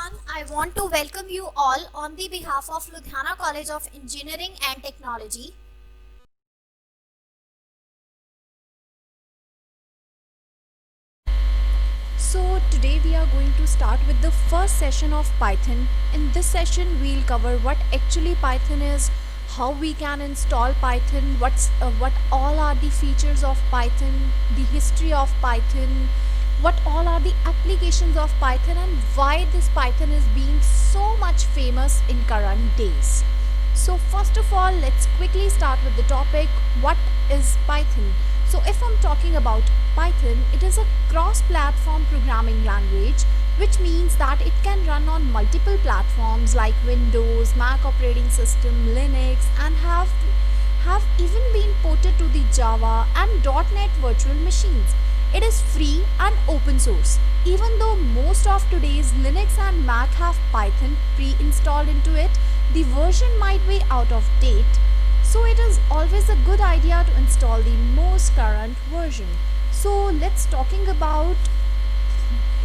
everyone. I want to welcome you all on the behalf of Ludhiana College of Engineering and Technology. So today we are going to start with the first session of Python. In this session we'll cover what actually Python is, how we can install Python, what all are the features of Python, the history of Python, what all are the applications of Python, and why this Python is being so much famous in current days. So first of all, let's quickly start with the topic, what is Python? So if I'm talking about Python, it is a cross-platform programming language, which means that it can run on multiple platforms like Windows, Mac operating system, Linux, and have even been ported to the Java and .NET virtual machines. It is free and open source. Even though most of today's Linux and Mac have Python pre-installed into it, the version might be out of date. So it is always a good idea to install the most current version. So let's talking about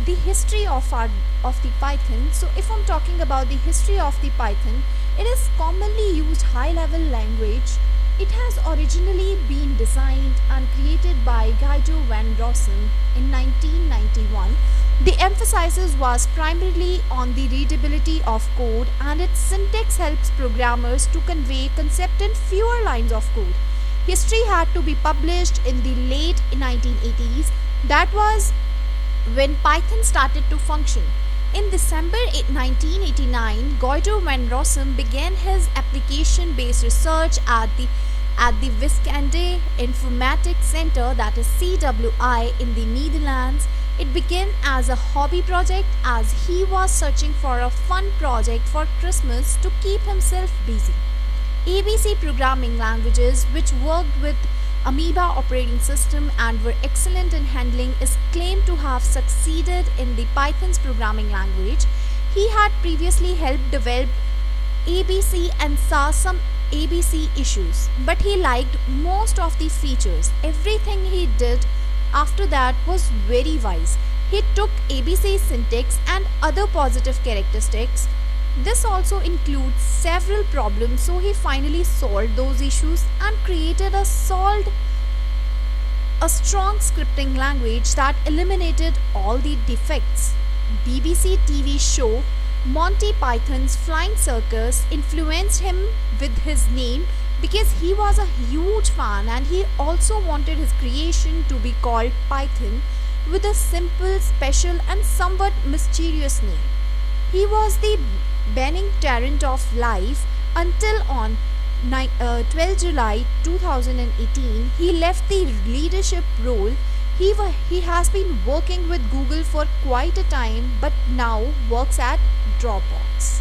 the history of the Python. So if I'm talking about the history of the Python, it is commonly used high-level language. It has originally been designed and created by Guido van Rossum in 1991. The emphasis was primarily on the readability of code, and its syntax helps programmers to convey concept in fewer lines of code. History had to be published in the late 1980s. That was when Python started to function. In December 1989, Guido van Rossum began his application-based research at the Wiskunde Informatics Center, that is CWI, in the Netherlands. It began as a hobby project as he was searching for a fun project for Christmas to keep himself busy. ABC programming languages, which worked with Amoeba operating system and were excellent in handling, is claimed to have succeeded in the Python's programming language. He had previously helped develop ABC and saw some ABC issues, but he liked most of the features. Everything he did after that was very wise. He took ABC syntax and other positive characteristics. This also includes several problems, so he finally solved those issues and created a strong scripting language that eliminated all the defects. BBC TV show Monty Python's Flying Circus influenced him with his name because he was a huge fan, and he also wanted his creation to be called Python with a simple, special, and somewhat mysterious name. He was the Benning Tarrant of life until on 12 July 2018 he left the leadership role. He has been working with Google for quite a time, but now works at Dropbox.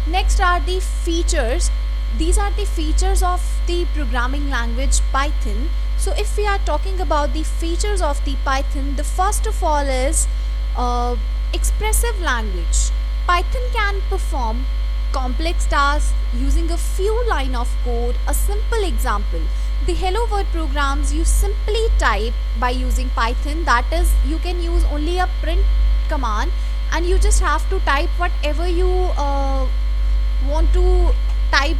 Next are the features. These are the features of the programming language Python. So if we are talking about the features of the Python, the first of all is expressive language. Python can perform complex tasks using a few lines of code. A simple example, the Hello World programs you simply type by using Python. That is, you can use only a print command and you just have to type whatever you want to type.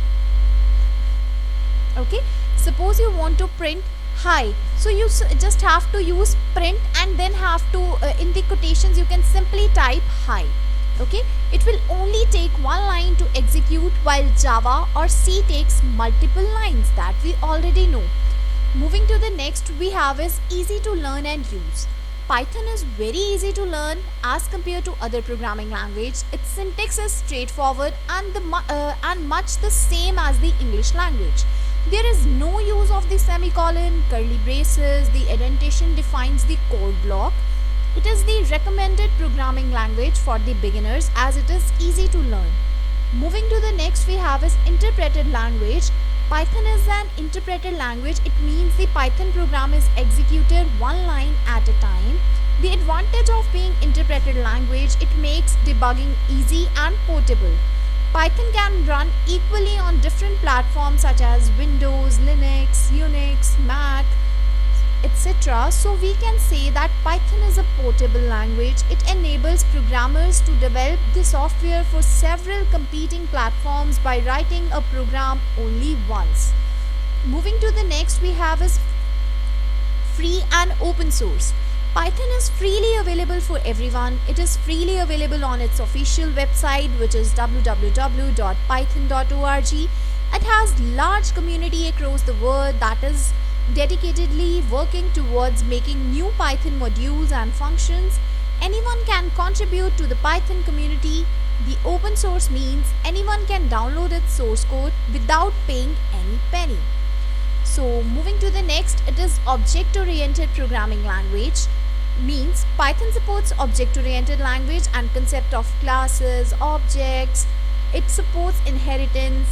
Okay, suppose you want to print hi, so you just have to use print and then have to in the quotations you can simply type hi. Okay, it will only take one line to execute, while Java or C takes multiple lines, that we already know. Moving to the next we have is easy to learn and use. Python is very easy to learn as compared to other programming language. Its syntax is straightforward and much the same as the English language. There is no use of the semicolon, curly braces. The indentation defines the code block. It is the recommended programming language for the beginners as it is easy to learn. Moving to the next we have is interpreted language. Python is an interpreted language. It means the Python program is executed one line at a time. The advantage of being interpreted language, it makes debugging easy and portable. Python can run equally on different platforms such as Windows, Linux, Unix, Mac. etc. So we can say that Python is a portable language. It enables programmers to develop the software for several competing platforms by writing a program only once. Moving to the next, we have is free and open source. Python is freely available for everyone. It is freely available on its official website, which is www.python.org. It has large community across the world that is dedicatedly working towards making new Python modules and functions. Anyone can contribute to the Python community. The open source means anyone can download its source code without paying any penny. So moving to the next, it is object-oriented programming language. Means Python supports object-oriented language and concept of classes, objects. It supports inheritance,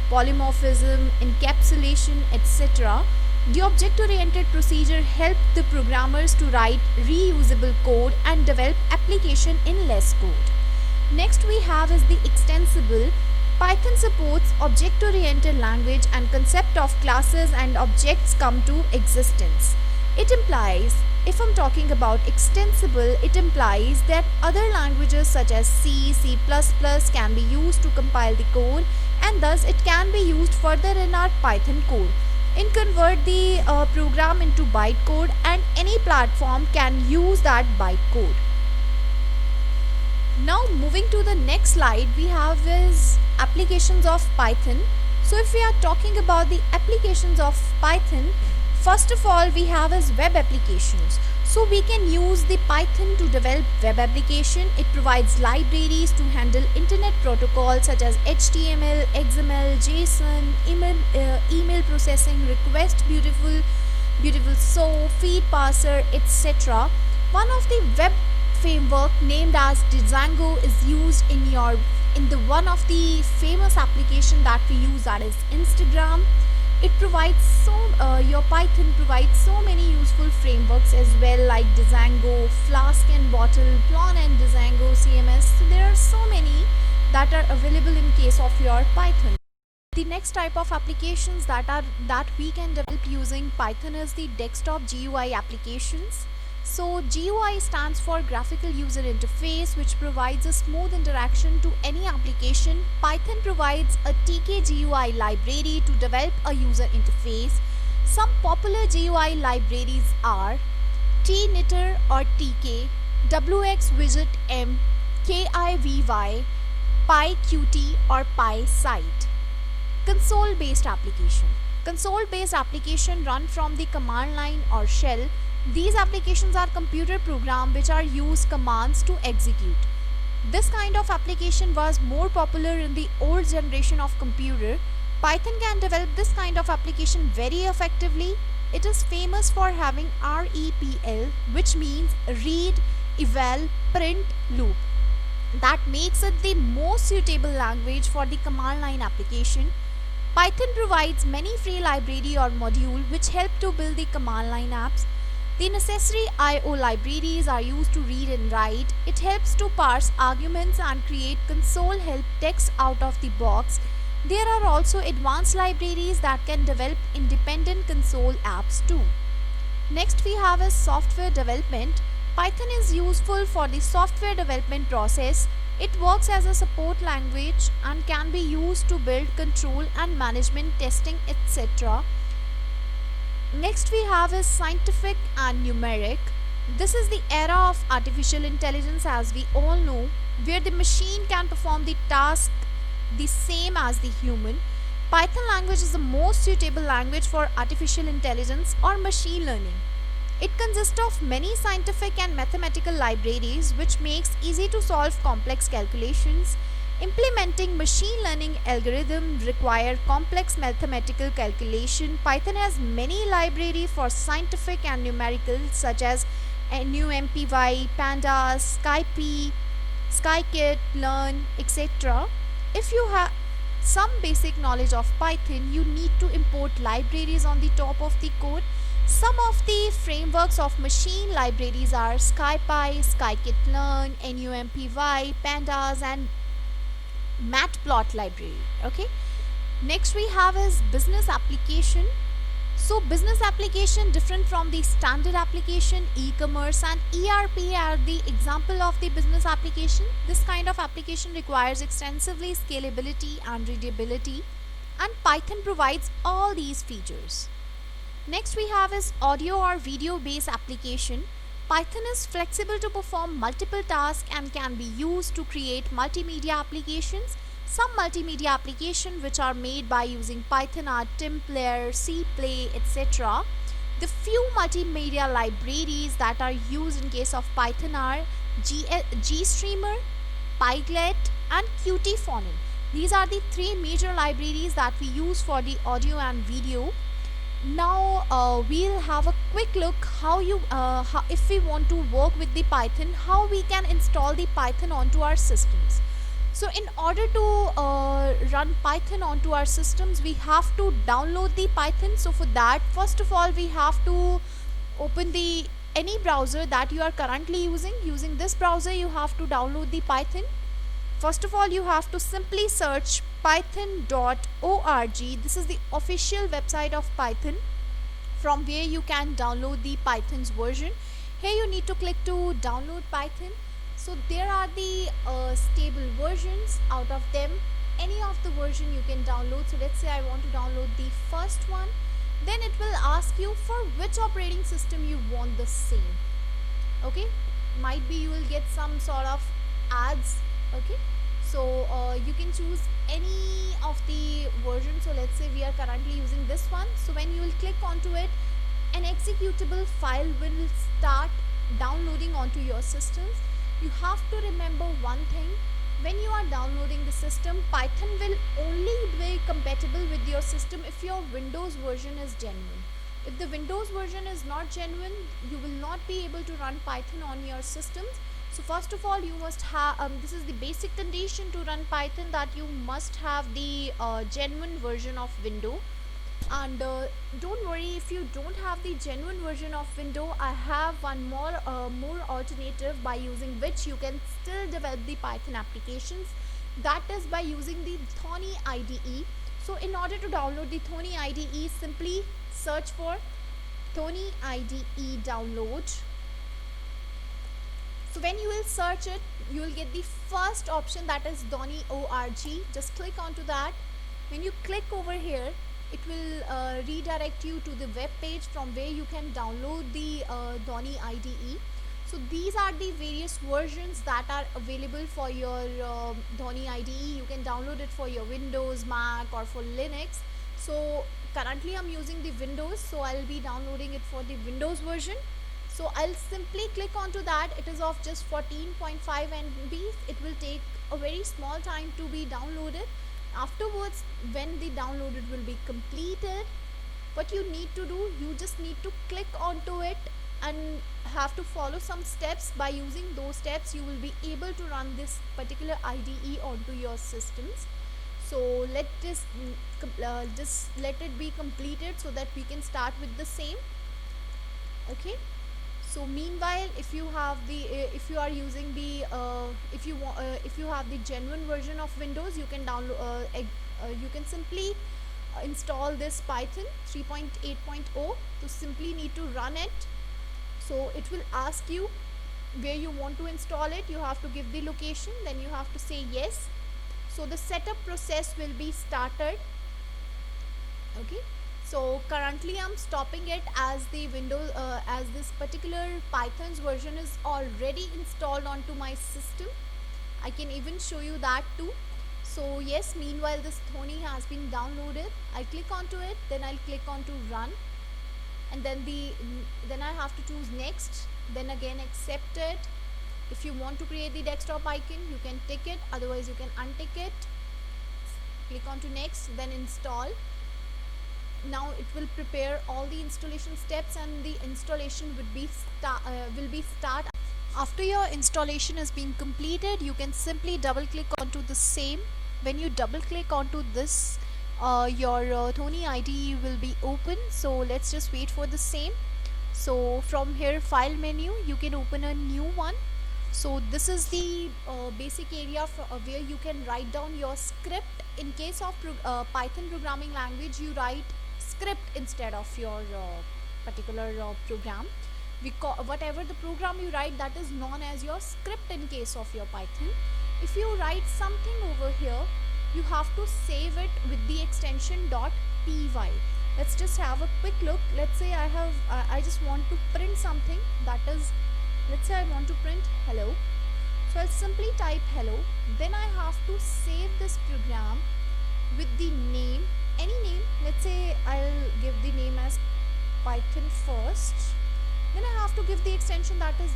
polymorphism, encapsulation, etc. The object-oriented procedure helped the programmers to write reusable code and develop application in less code. Next we have is the extensible. Python supports object-oriented language and concept of classes and objects come to existence. It implies, if I'm talking about extensible, it implies that other languages such as C, C++ can be used to compile the code, and thus it can be used further in our Python code. And convert the program into bytecode, and any platform can use that bytecode. Now moving to the next slide, we have is applications of Python. So if we are talking about the applications of Python, first of all we have is web applications. So we can use the Python to develop web application. It provides libraries to handle internet protocols such as HTML, XML, JSON, email processing, request beautiful SOAP, feed parser, etc. One of the web framework named as Django is used in the one of the famous application that we use, that is Instagram. It provides your Python provides so many useful frameworks as well, like Django, Flask and Bottle, Plon and Django CMS. So there are so many that are available in case of your Python. The next type of applications that we can develop using Python is the desktop GUI applications. So GUI stands for graphical user interface, which provides a smooth interaction to any application. Python provides a TK-GUI library to develop a user interface. Some popular GUI libraries are Tknitter or TK, WXWidgetM, KIVY, PyQt or PySite. Console-based application. Console-based application run from the command line or shell. These applications are computer programs which are used commands to execute. This kind of application was more popular in the old generation of computer. Python can develop this kind of application very effectively. It is famous for having REPL, which means read, eval, print loop. That makes it the most suitable language for the command line application. Python provides many free library or module which help to build the command line apps. The necessary I/O libraries are used to read and write. It helps to parse arguments and create console help text out of the box. There are also advanced libraries that can develop independent console apps too. Next we have is software development. Python is useful for the software development process. It works as a support language and can be used to build, control and management testing, etc. Next we have is scientific and numeric. This is the era of artificial intelligence, as we all know, where the machine can perform the task the same as the human. Python language is the most suitable language for artificial intelligence or machine learning. It consists of many scientific and mathematical libraries which makes easy to solve complex calculations. Implementing machine learning algorithms require complex mathematical calculation. Python has many libraries for scientific and numerical such as NumPy, Pandas, SciPy, Scikit, Learn, etc. If you have some basic knowledge of Python, you need to import libraries on the top of the code. Some of the frameworks of machine libraries are SciPy, Scikit-learn, NumPy, Pandas and Matplot library. Okay. Next we have is business application. So business application different from the standard application, e-commerce and ERP are the example of the business application. This kind of application requires extensively scalability and readability, and Python provides all these features. Next we have is audio or video based application. Python is flexible to perform multiple tasks and can be used to create multimedia applications. Some multimedia applications which are made by using Python are TimPlayer, CPlay, etc. The few multimedia libraries that are used in case of Python are GStreamer, Pyglet and Qt-Phonon. These are the three major libraries that we use for the audio and video. Now we'll have a quick look if we want to work with the Python, how we can install the Python onto our systems. So in order to run Python onto our systems, we have to download the Python. So for that, first of all, we have to open the any browser that you are currently using. Using this browser, you have to download the Python. First of all, you have to simply search python.org. This is the official website of Python, from where you can download the Python's version. Here you need to click to download Python. So there are the stable versions. Out of them, any of the version you can download. So let's say I want to download the first one. Then it will ask you for which operating system you want the same. Okay, might be you will get some sort of ads. Okay, so you can choose any of the versions. So let's say we are currently using this one. So when you will click onto it, an executable file will start downloading onto your systems. You have to remember one thing: when you are downloading the system, Python will only be compatible with your system if your Windows version is genuine. If the Windows version is not genuine, you will not be able to run Python on your systems. So first of all, you must have this is the basic condition to run Python, that you must have the genuine version of Windows. And don't worry if you don't have the genuine version of Windows. I have one more alternative by using which you can still develop the Python applications. That is by using the Thonny IDE. So in order to download the Thonny IDE, simply search for Thonny IDE download. So when you will search it, you will get the first option, that is Thonny.org. Just click onto that. When you click over here, it will redirect you to the web page from where you can download the Thonny IDE. So these are the various versions that are available for your Thonny IDE. You can download it for your Windows, Mac or for Linux. So currently I'm using the Windows, so I'll be downloading it for the Windows version. So I'll simply click onto that. It is of just 14.5 MB. It will take a very small time to be downloaded. Afterwards, when the downloaded will be completed, what you need to do, you just need to click onto it and have to follow some steps. By using those steps, you will be able to run this particular IDE onto your systems. So let this just let it be completed so that we can start with the same. Okay, so meanwhile, if you have the if you are using the if you have the genuine version of Windows, you can download you can simply install this Python 3.8.0. So simply need to run it. So it will ask you where you want to install it. You have to give the location, then you have to say yes. So the setup process will be started. Okay, so currently I'm stopping it as the Windows as this particular Python's version is already installed onto my system. I can even show you that too. So yes, meanwhile this Thonny has been downloaded. I click onto it, then I'll click onto run, and then I have to choose next, then again accept it. If you want to create the desktop icon, you can tick it, otherwise you can untick it. Click onto next, then install. Now it will prepare all the installation steps and the installation will be start. After your installation is being completed, you can simply double click onto the same. When you double click onto this, your Thonny IDE will be open. So let's just wait for the same. So from here, file menu, you can open a new one. So this is the basic area where you can write down your script. In case of Python programming language, you write script instead of your particular program. Whatever the program you write, that is known as your script in case of your Python. If you write something over here, you have to save it with the extension .py. Let's just have a quick look. Let's say I just want to print something, that is, let's say I want to print hello. So I'll simply type hello, then I have to save this program with the name, any name. Let's say I'll give the name as Python first, then I have to give the extension that is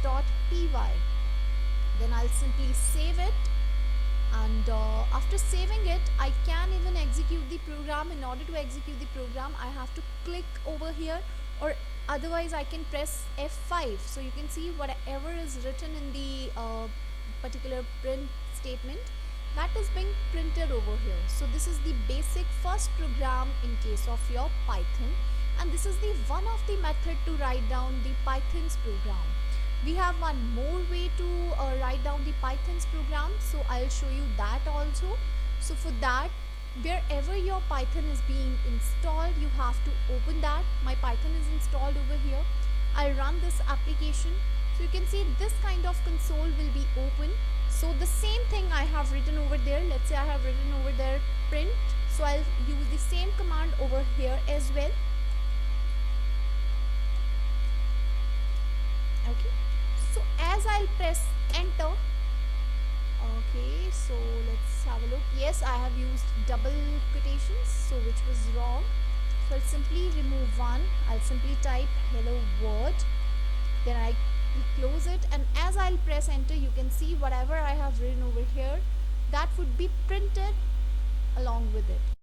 .py. Then I'll simply save it, and after saving it, I can even execute the program. In order to execute the program, I have to click over here, or otherwise I can press F5. So you can see whatever is written in the particular print statement, that is being printed over here. So this is the basic first program in case of your Python, and this is the one of the method to write down the Python's program. We have one more way to write down the Python's program, so I'll show you that also. So for that, wherever your Python is being installed, you have to open that. My Python is installed over here. I'll run this application. So you can see this kind of console will be open. So the same thing I have written over there. Let's say I have written over there print. So I'll use the same command over here as well. Okay. So as I'll press enter, okay, so let's have a look. Yes, I have used double quotations, so which was wrong. So I'll simply remove one. I'll simply type hello world, then I close it, and as I'll press enter, you can see whatever I have written over here, that would be printed along with it.